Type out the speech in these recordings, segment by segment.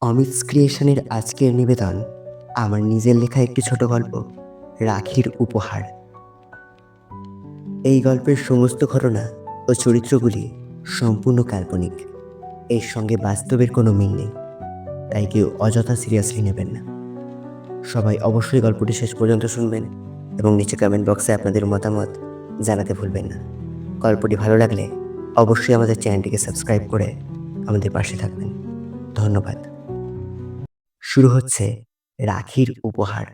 অমিত ক্রিয়েশনের আজকের নিবেদন আমার নিজের লেখা একটি ছোট গল্প, রাখির উপহার। এই গল্পের সমস্ত ঘটনা ও চরিত্রগুলি সম্পূর্ণ কাল্পনিক। এর সঙ্গে বাস্তবের কোনো মিল নেই, তাই কেউ অযথা সিরিয়াসলি নেবেন না। সবাই অবশ্যই গল্পটি শেষ পর্যন্ত শুনবেন এবং নিচে কমেন্ট বক্সে আপনাদের মতামত জানাতে ভুলবেন না। গল্পটি ভালো লাগলে অবশ্যই আমাদের চ্যানেলটিকে সাবস্ক্রাইব করে আমাদের পাশে থাকবেন। ধন্যবাদ। শুরু হচ্ছে রাখির উপহার।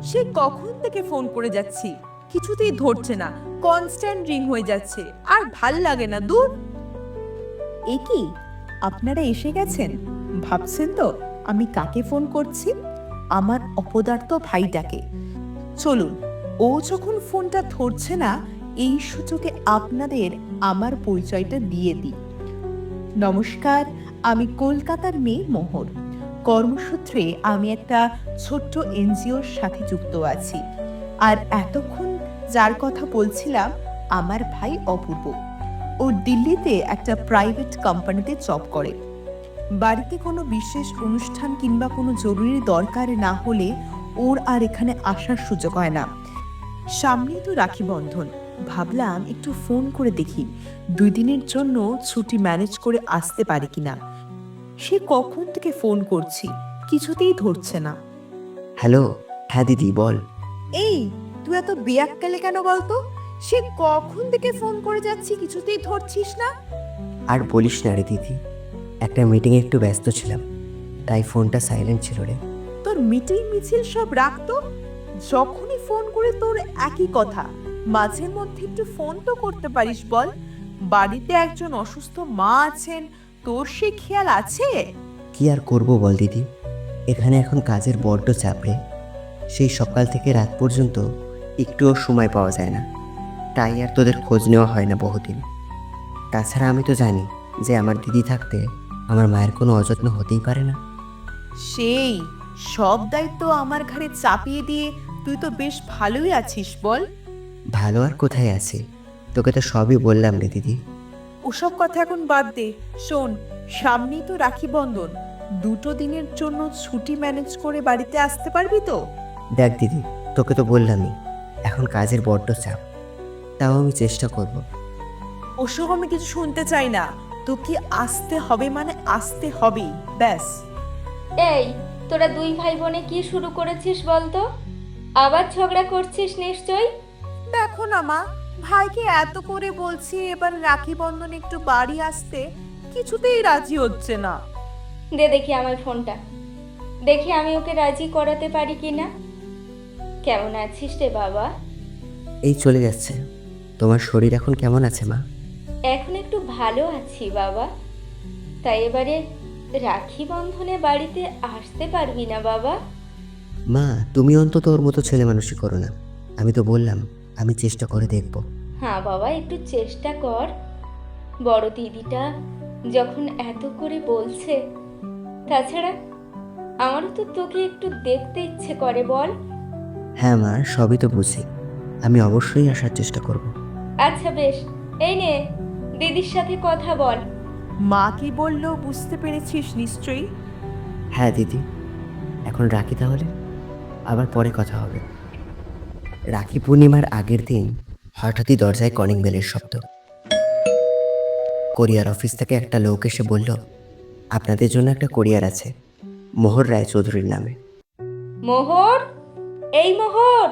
সে কখন থেকে ফোন করে যাচ্ছি, কিছুতেই ধরছে না। কনস্ট্যান্ট রিং হয়ে যাচ্ছে, আর ভাল লাগে না। দূর। এ কি, আপনারা এসে গেছেন? ভাবছেন তো আমি কাকে ফোন করছি? আমার অপদার্থ ভাইটাকে। চলুন, ও যখন ফোনটা ধরছে না, এই সুযোগে আপনাদের আমার পরিচয়টা দিয়ে দিই। নমস্কার, আমি কলকাতার মেয়ে মোহর। কর্মসূত্রে আমি একটা ছোট্ট এনজিওর সাথে যুক্ত আছি। আর এতক্ষণ যার কথা বলছিলাম, আমার ভাই অপূর্ব। ও দিল্লিতে একটা প্রাইভেট কোম্পানিতে জব করে। বাড়িতে কোনো বিশেষ অনুষ্ঠান কিংবা কোনো জরুরি দরকার না হলে ওর আর এখানে আসার সুযোগ হয় না। সামনেই তো রাখি বন্ধন, ভাবলাম একটু ফোন করে দেখি 2 দিনের জন্য ছুটি ম্যানেজ করে আসতে পারে কিনা। সে কখন থেকে ফোন করছি, কিছুতেই ধরছে না। হ্যালো। হ্যাঁ দিদি, বল। এই, তুই এত বেয়াক্কেলে কেন বলতো? সে কখন থেকে ফোন করে যাচ্ছি, কিছুতেই ধরছিস না। আর বলিস না রে দিদি, একটা মিটিংয়ে একটু ব্যস্ত ছিলাম, তাই ফোনটা সাইলেন্ট ছিল রে। তোর মিটিং মিছিল সব রাখতো, যখনই ফোন করে তোর একই কথা। মাঝে মধ্যে একটু ফোন তো করতে পারিস বল। বাড়িতে একজন অসুস্থ মা আছেন, তোর সে খেয়াল আছে? কি আর করব বল দিদি, এখানে এখন কাজের বড্ড চাপ রে। সেই সকাল থেকে রাত পর্যন্ত একটুও সময় পাওয়া যায় না, তাই আর তোদের খোঁজ নেওয়া হয় না বহুদিন। তাছাড়া আমি তো জানি যে আমার দিদি থাকতে আমার মায়ের কোনো অযত্ন হতেই পারে না। সেই সব দায়িত্ব আমার ঘাড়ে চাপিয়ে দিয়ে তুই তো বেশ ভালোই আছিস বল। ভালো আর কোথায় আছে, তোকে তো সবই বললাম রে দিদি। ওসব কথা এখন বাদ দে। শোন, সামনেই তো রাখি বন্ধন, 2 দিনের জন্য ছুটি ম্যানেজ করে বাড়িতে আসতে পারবি তো? দেখ দিদি, তোকে তো বললামই এখন কাজের বড্ড চাপ, তাও আমি চেষ্টা করব। ওসব আমি কিছু শুনতে চাই না। তোকে আসতে হবে মানে আসতে হবেই, ব্যাস। এই, তোরা দুই ভাই বোনে কি শুরু করেছিস বলতো? আবার ঝগড়া করছিস নিশ্চয়ই। দেখো না মা, ভাইকে এত করে বলছি এবার রাখি বন্ধন একটু বাড়ি আসতে, কিছুতেই রাজি হচ্ছে না। দে দেখি আমার ফোনটা, দেখি আমি ওকে রাজি করাতে পারি কিনা। কেমন আছিস রে বাবা? এই চলে যাচ্ছে। তোমার শরীর এখন কেমন আছে মা? এখন একটু ভালো আছি বাবা। তাই এবারে রাখি বন্ধনে বাড়িতে আসতে পারবি না বাবা? মা, তুমি অন্তত ওর মতো ছেলে মানুষই করো না। আমি তো বললাম আমি চেষ্টা করে দেখব। হ্যাঁ বাবা, একটু চেষ্টা কর। বড় দিদিটা যখন এত করে বলছে, তাছাড়া আমারও তো তোকে একটু দেখতে ইচ্ছে করে বল। হ্যাঁ মা, সবই তো বুঝি, আমি অবশ্যই আসার চেষ্টা করব। আচ্ছা বেশ, এই নে দিদির সাথে কথা বল। মা কি বললো বুঝতে পেরেছিস নিশ্চয়ই? হ্যাঁ দিদি, এখন রাখি তাহলে, আবার পরে কথা হবে। রাখি পূর্ণিমার আগের দিন হঠাৎই দরজায় কলিং বেলের শব্দ। কোরিয়ার অফিস থেকে একটা লোক এসে বলল, আপনাদের জন্য একটা কোরিয়ার আছে, মোহর রায় চৌধুরীর নামে। মোহর, এই মোহর,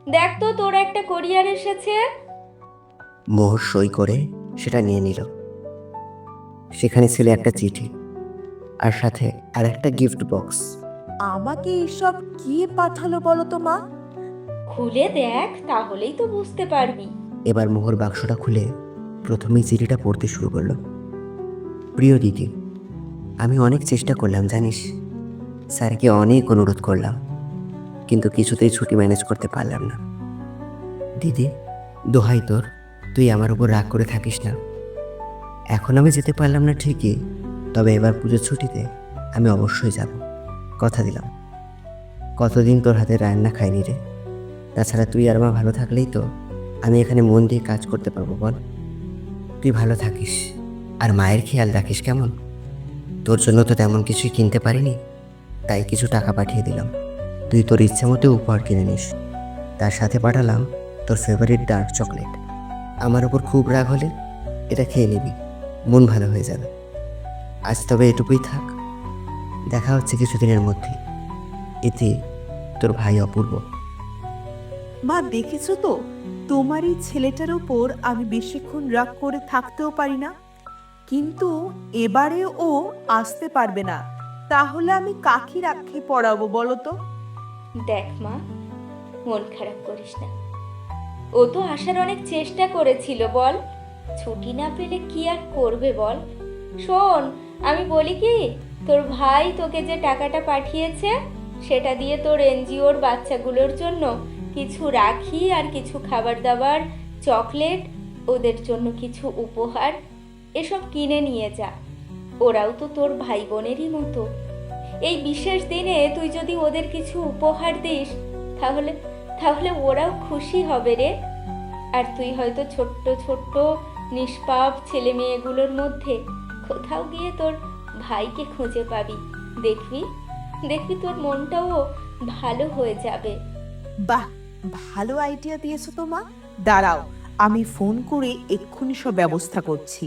দেখ তো তোর একটা কোরিয়ার এসেছে। মোহর সই করে সেটা নিয়ে নিল। সেখানে ছিল একটা চিঠি, আর সাথে আর একটা গিফট বক্স। আমাকে এইসব কি পাঠালো বলো তো মা? খুলে দেখ, তাহলেই তো বুঝতে পারবি। এবার মোহর বাক্সটা খুলে প্রথমেই চিঠিটা পড়তে শুরু করলো। প্রিয় দিদি, আমি অনেক চেষ্টা করলাম জানিস, স্যারকে অনেক অনুরোধ করলাম, কিন্তু কিছুতেই ছুটি ম্যানেজ করতে পারলাম না। দিদি, দোহাই তোর, তুই আমার উপর রাগ করে থাকিস না। এখন আমি যেতে পারলাম না ঠিকই, তবে এবার পুজোর ছুটিতে আমি অবশ্যই যাব, কথা দিলাম। কতদিন তোর হাতে রান্না খাইনি রে। তাছাড়া তুই আর মা ভালো থাকলেই তো আমি এখানে মন দিয়ে কাজ করতে পারবো বল? তুই ভালো থাকিস আর মায়ের খেয়াল রাখিস কেমন? তোর জন্য তো তেমন কিছুই কিনতে পারিনি, তাই কিছু টাকা পাঠিয়ে দিলাম। তুই তোর ইচ্ছে মতো উপহার কিনে নিস। তার সাথে পাঠালাম তোর ফেভারিট ডার্ক চকলেট। আমার ওপর খুব রাগ হলে এটা খেয়ে নিবি, মন ভালো হয়ে যাবে। আজ তবে এটুকুই থাক, দেখা হচ্ছে কিছুদিনের মধ্যে। এতে তোর ভাই অপূর্ব। মা দেখেছো তো, তোমার এই ছেলেটার উপর আমি বেশিক্ষণ রাগ করে থাকতেও পারি না, কিন্তু এবারে ও আসতে পারবে না। তাহলে আমি কাকে রাখি পড়াবো বলো তো? দেখ মা, মন খারাপ করিস না। ও তো আসার অনেক চেষ্টা করেছিল বল, ছুটি না পেলে কি আর করবে বল। শোন, আমি বলি কি, তোর ভাই তোকে যে টাকাটা পাঠিয়েছে সেটা দিয়ে তোর এনজিওর বাচ্চাগুলোর জন্য কিছু রাখি আর কিছু খাবার দাবার, চকলেট, ওদের জন্য কিছু উপহার এসব কিনে নিয়ে যা। ওরাও তো তোর ভাই বোনেরই মতো। এই বিশেষ দিনে তুই যদি ওদের কিছু উপহার দিস তাহলে তাহলে ওরাও খুশি হবে রে। আর তুই হয়তো ছোট্ট ছোট্ট নিষ্পাপ ছেলে মেয়েগুলোর মধ্যে কোথাও গিয়ে তোর ভাইকে খুঁজে পাবি। দেখবি দেখবি তোর মনটাও ভালো হয়ে যাবে। বাহ, ভালো আইডিয়া দিয়েছো তো মা। দাঁড়াও, আমি ফোন করে এক্ষুনি সব ব্যবস্থা করছি।